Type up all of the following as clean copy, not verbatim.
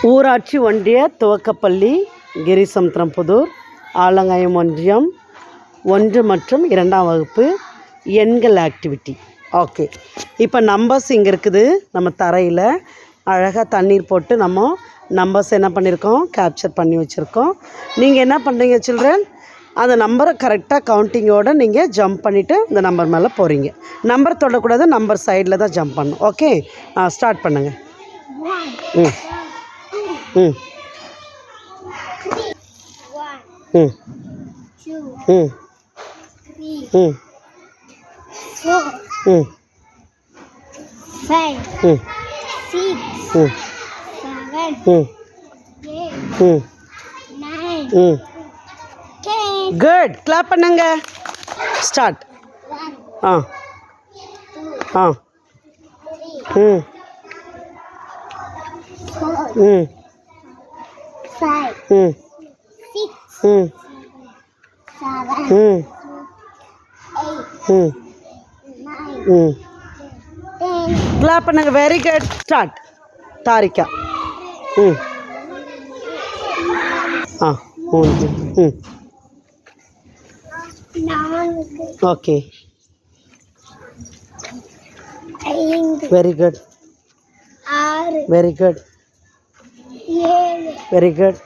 ஊராட்சி ஒன்றிய துவக்கப்பள்ளி கிரிசமுத்திரம்புதூர் ஆலங்காயம் ஒன்றியம் 1 மற்றும் 2ஆம் வகுப்பு எண்கள் ஆக்டிவிட்டி. ஓகே, இப்போ நம்பர்ஸ் இங்கே இருக்குது. நம்ம தரையில் அழகாக தண்ணீர் போட்டு நம்ம நம்பர்ஸ் என்ன பண்ணியிருக்கோம், கேப்சர் பண்ணி வச்சுருக்கோம். நீங்கள் என்ன பண்ணுறீங்க சில்ட்ரன், அந்த நம்பரை கரெக்டாக கவுண்டிங்கோடு நீங்கள் ஜம்ப் பண்ணிவிட்டு இந்த நம்பர் மேலே போகிறீங்க. நம்பர் தொடக்கூடாது, நம்பர் சைடில் தான் ஜம்ப் பண்ணணும். ஓகே, ஸ்டார்ட் பண்ணுங்கள். ம் ம் ம் ம் ம் ம் 5 6 7 8 9 10. குட், கிளாப் பண்ணுங்க. ஸ்டார்ட். ஆ ஆ ம் ம் 5 ம் 6 ம் 7 ம் 8 ம் 9 ம் 10. கிளாப் பண்ணுங்க. Very good. ஸ்டார்ட். தாரிகா. ம் ஆ ம் okay, very good, very good, very good,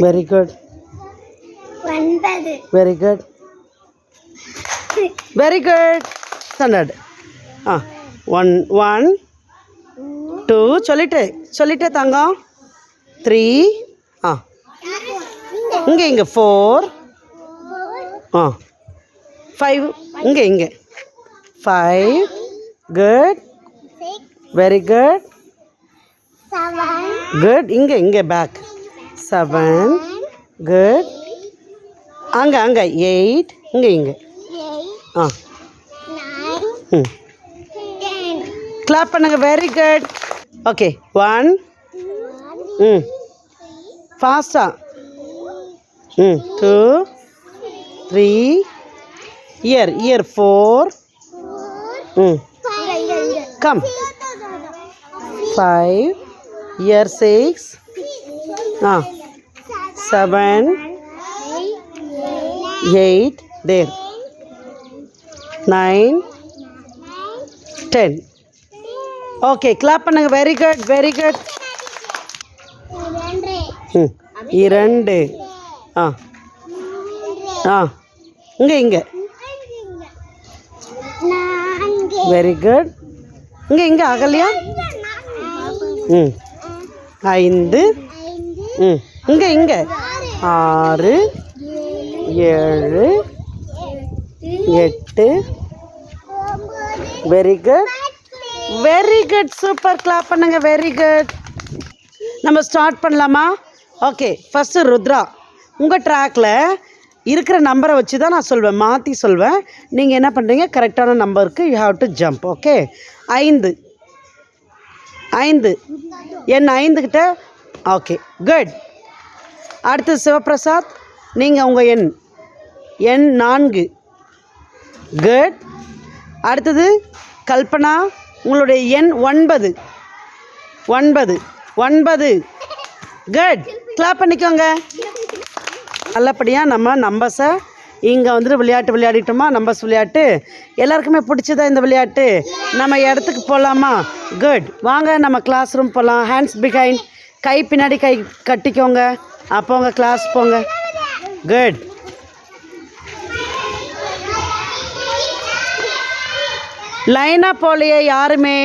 very good, very good, very good. Standard. ஆ 1 1 2 சொல்லிட்டு தங்கம். 3 ஆ இங்கே 4 ஆ 5 இங்கே 5 குட், வெரி குட், குட். இங்கே பேக் 7 குட். அங்கே 8 இங்கே ஆ ம் கிளாப் பண்ணுங்க. Very good. ஓகே 1 ம் ஃபாஸ்டா 2 3 இயர் 4 கம் 5 இயர் 6 7 8 தேர் 9 10. ஓகே, கிளாப் பண்ணுங்க. Very good, very good. 2 ஆ ஆ இங்கே வெரி குட். இங்கே அகலையா 5 இங்கே 6 7 8 very good, very good, super. Clap பண்ணுங்க. Very good. நம்ம ஸ்டார்ட் பண்ணலாமா? ஓகே, ஃபஸ்ட்டு ருத்ரா, உங்கள் ட்ராக்கில் இருக்கிற நம்பரை வச்சு தான் நான் சொல்வேன், மாற்றி சொல்வேன். நீங்கள் என்ன பண்ணுறீங்க, கரெக்டான நம்பருக்கு you have to jump. Okay 5 என் 5 கிட்ட. Okay good. அடுத்து சிவபிரசாத், நீங்கள் உங்கள் எண் 4 குட். அடுத்தது கல்பனா, உங்களுடைய எண் 9 குட். கிளாப் பண்ணிக்கோங்க. நல்லபடியாக நம்ம நம்பர்ஸை இங்கே வந்துட்டு விளையாட்டு விளையாடிட்டோமா? நம்பர்ஸ் விளையாட்டு எல்லாருக்குமே பிடிச்சதா இந்த விளையாட்டு? நம்ம இடத்துக்கு போகலாமா? குட், வாங்க நம்ம கிளாஸ் ரூம் போகலாம். ஹேண்ட்ஸ் பிஹைண்ட், கை பின்னாடி கை கட்டிக்கோங்க. அப்போ உங்கள் கிளாஸ் போங்க. குட். லைனாக போகலையே யாருமே.